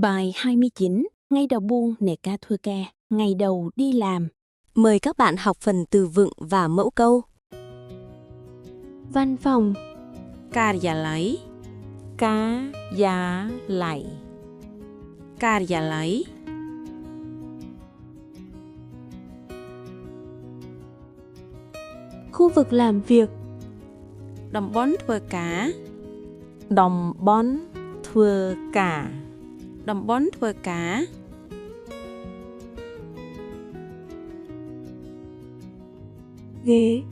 Bài 29, ngày đầu buông nè ca thưa ca, ngày đầu đi làm. Mời các bạn học phần từ vựng và mẫu câu. Văn phòng, Karyalay, Cá, giá, lạy. Karyalay, khu vực làm việc, Đồng bón thua cá, Đồng bón, thưa cả. Đồng bón thua cá, ghế,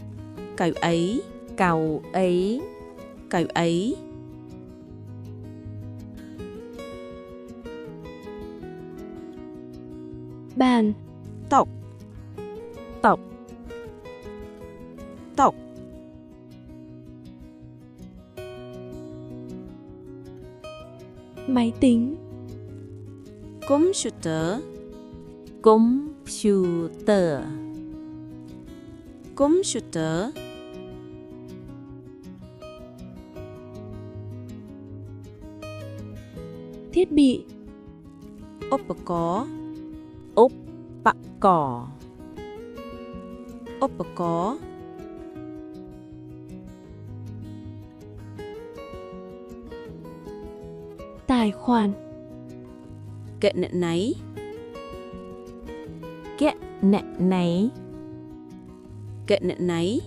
Cậu ấy, Cậu ấy, cậu ấy, bàn, Tộc, tộc, tộc, máy tính, Computer, computer, Computer, thiết bị, Upakor, bạc cỏ, Upakor, tài khoản, Kệ nện náy, ghẹ nẹ náy, Kệ nện náy,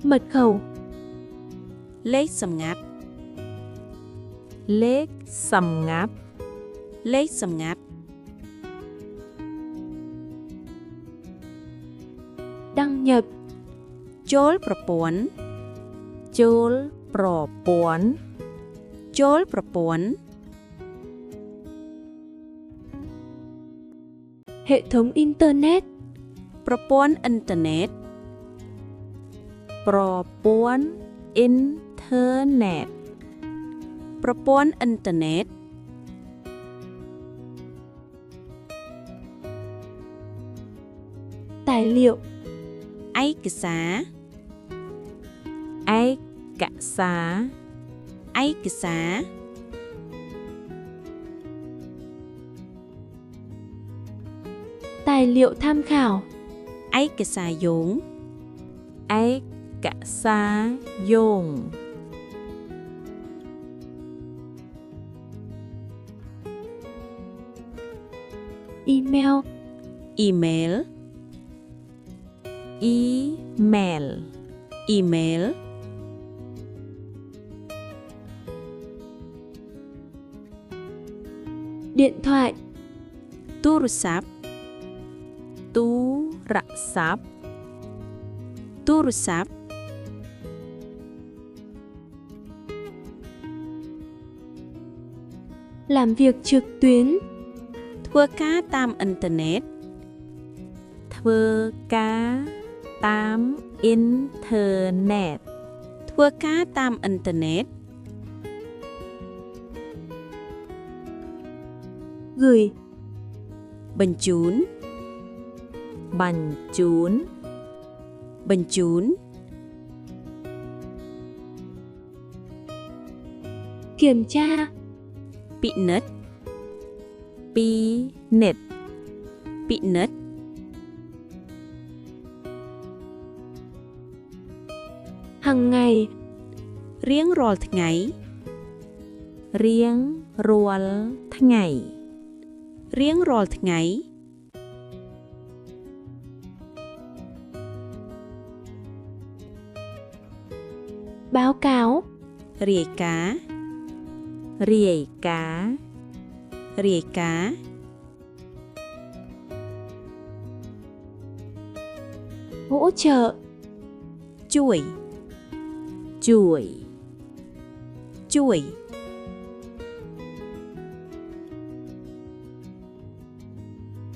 mật khẩu, Lết sầm ngáp, lết sầm ngáp, Lết sầm ngáp, đăng nhập, Chol propon, chôl prò bốn, Chol propon, hệ thống internet, Propon internet, prò bốn, internet, Propon internet, tài liệu, Ai kì xá, ếch cả xá, Ai kì xá, tài liệu tham khảo, Ai kì xá dũng, ếch cả xá, dùng, email, Email, email, Email, điện thoại, Turusap, tu rạ sáp, Turusap, làm việc trực tuyến, Thua cá tam internet, thưa cá, tám, internet, Thua cá tam internet, gửi, Bình chún, bành chún, Bình chún, kiểm tra, Bị nứt, pi, nệt, Bị nứt, hàng ngày, Riêng rôl ngày, riêng, ruột, ngày, Riêng rôl ngày, báo cáo, Rìa cá, rỉa cá, Rìa cá, hỗ trợ, Chuỗi, chuỗi, Chuỗi,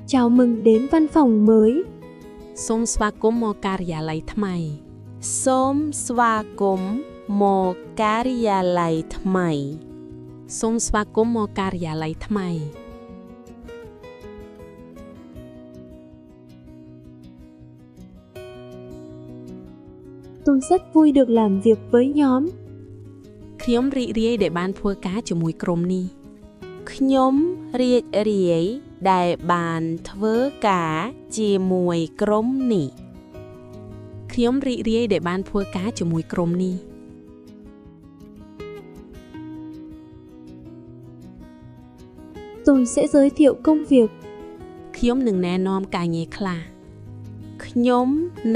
chào mừng đến văn phòng mới, សូមស្វាគមន៍មកការិយាល័យថ្មី សូមស្វាគមន៍មកការិយាល័យថ្មី សូមស្វាគមន៍មកការិយាល័យថ្មី ត Tôi rất vui được làm việc với nhóm. ខ្ញុំរីករាយដែលបានធ្វើការជាមួយក្រុមនេះ ខ្ញុំរីករាយដែលបានធ្វើការជាមួយក្រុមនេះ ខ្ញុំរីករាយដែលបានធ្វើការជាមួយក្រុមនេះ Tôi sẽ giới thiệu công việc. ខ្ញុំនឹងណែនាំការងារខ្លះ ខ្ញុំ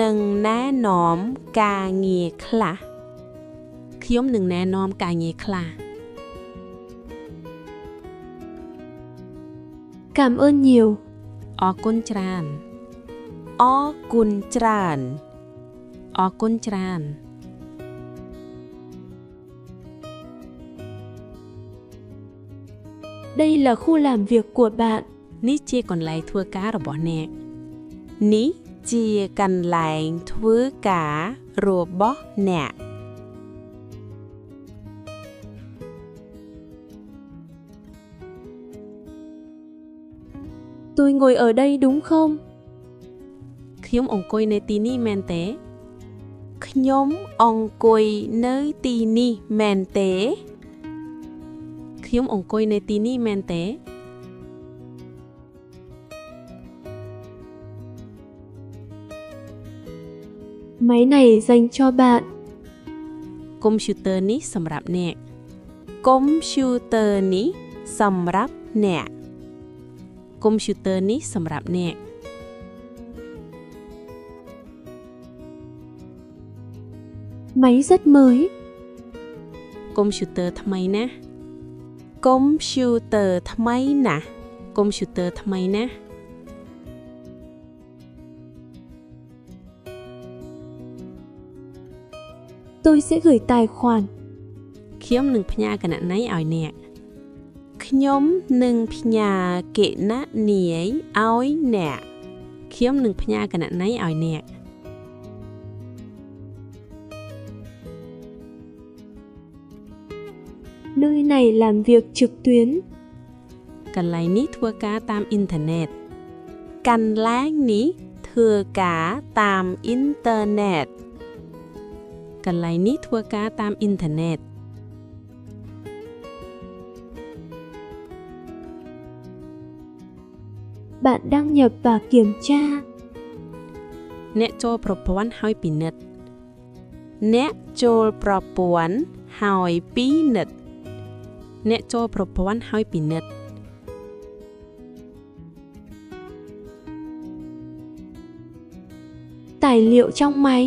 នឹងណែនាំការងារខ្លះ ខ្ញុំនឹងណែនាំការងារខ្លះ Cảm ơn nhiều. អរគុណច្រើន អរគុណច្រើន អរគុណច្រើន Đây là khu làm việc của bạn. នេះជាកន្លែងធ្វើការរបស់អ្នក នេះជាកន្លែងធ្វើការរបស់អ្នក Tôi ngồi ở đây đúng không? ខ្ញុំអង្គុយនៅទីនេះមែនទេ ខ្ញុំអង្គុយនៅទីនេះមែនទេ ខ្ញុំអង្គុយនៅទីនេះមែនទេ Máy này dành cho bạn. កុំព្យូទ័រនេះសម្រាប់អ្នក កុំព្យូទ័រនេះសម្រាប់អ្នក កុំព្យូទ័រនេះសម្រាប់អ្នក Máy rất mới. កុំព្យូទ័រថ្មីណាស់ កុំព្យូទ័រថ្មីណាស់ កុំព្យូទ័រថ្មីណាស់ Tôi sẽ gửi tài khoản. ខ្ញុំនឹងផ្ញើគណនីឲ្យអ្នក ខ្ញុំនឹងផ្ញើគណនីឲ្យអ្នក ខ្ញុំនឹងផ្ញើគណនីឲ្យអ្នក Nơi này làm việc trực tuyến. កន្លែងនេះធ្វើការតាមអ៊ីនធឺណិត កន្លែងនេះធ្វើការតាមអ៊ីនធឺណិត កន្លែងនេះធ្វើការតាមអ៊ីនធឺណិត Bạn đăng nhập và kiểm tra. អ្នកចូលប្រព័ន្ធហើយពិនិត្យ អ្នកចូលប្រព័ន្ធហើយពិនិត្យ អ្នកចូលប្រព័ន្ធហើយពិនិត្យ Tài liệu trong máy.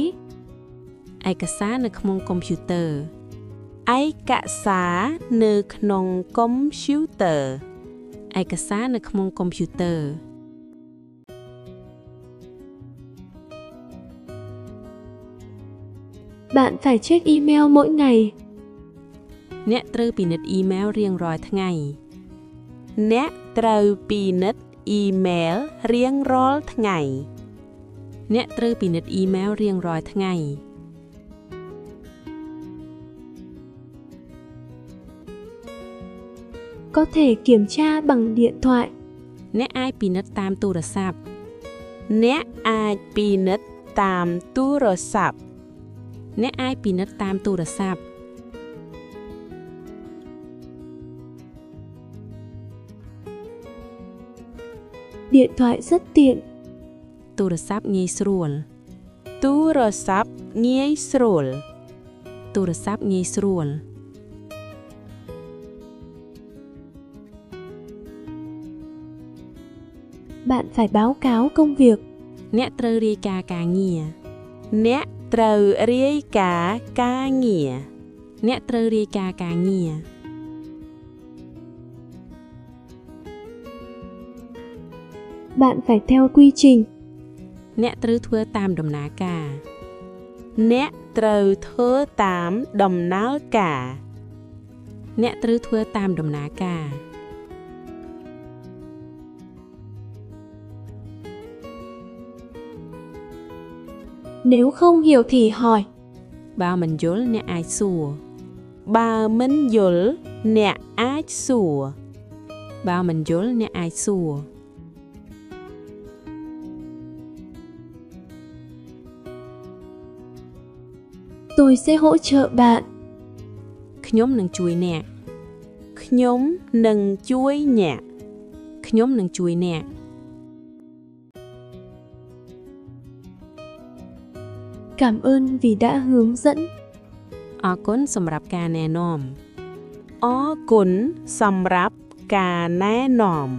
ឯកសារនៅក្នុងកុំព្យូទ័រ ឯកសារនៅក្នុងកុំព្យូទ័រ ឯកសារនៅក្នុងកុំព្យូទ័រ Bạn phải check email mỗi ngày. អ្នកត្រូវពិនិត្យអ៊ីមែលរៀងរាល់ថ្ងៃ អ្នកត្រូវពិនិត្យអ៊ីមែលរៀងរាល់ថ្ងៃ អ្នកត្រូវពិនិត្យអ៊ីមែលរៀងរាល់ថ្ងៃ Có thể kiểm tra bằng điện thoại. អ្នកអាចពិនិត្យតាមទូរស័ព្ទ អ្នកអាចពិនិត្យតាមទូរស័ព្ទ អ្នកអាចពិនិត្យតាមទូរស័ព្ទ Điện thoại rất tiện. ទូរស័ព្ទងាយស្រួល ទូរស័ព្ទងាយស្រួល ទូរស័ព្ទងាយស្រួល Bạn phải báo cáo công việc. អ្នកត្រូវរាយការណ៍ការងារ អ្នកត្រូវរាយការណ៍ការងារ អ្នកត្រូវរាយការណ៍ការងារ Bạn phải theo quy trình. អ្នកត្រូវធ្វើតាមដំណើរការ អ្នកត្រូវធ្វើតាមដំណើរការ អ្នកត្រូវធ្វើតាមដំណើរការ Nếu không hiểu thì hỏi. បើមិនយល់អ្នកអាចសួរ បើមិនយល់អ្នកអាចសួរ បើមិនយល់អ្នកអាចសួរ Tôi Tôi sẽ hỗ trợ bạn. ខ្ញុំនឹងជួយអ្នក ខ្ញុំនឹងជួយអ្នក ខ្ញុំនឹងជួយអ្នក Cảm ơn vì đã hướng dẫn. អរគុណសម្រាប់ការណែនាំ អរគុណសម្រាប់ការណែនាំ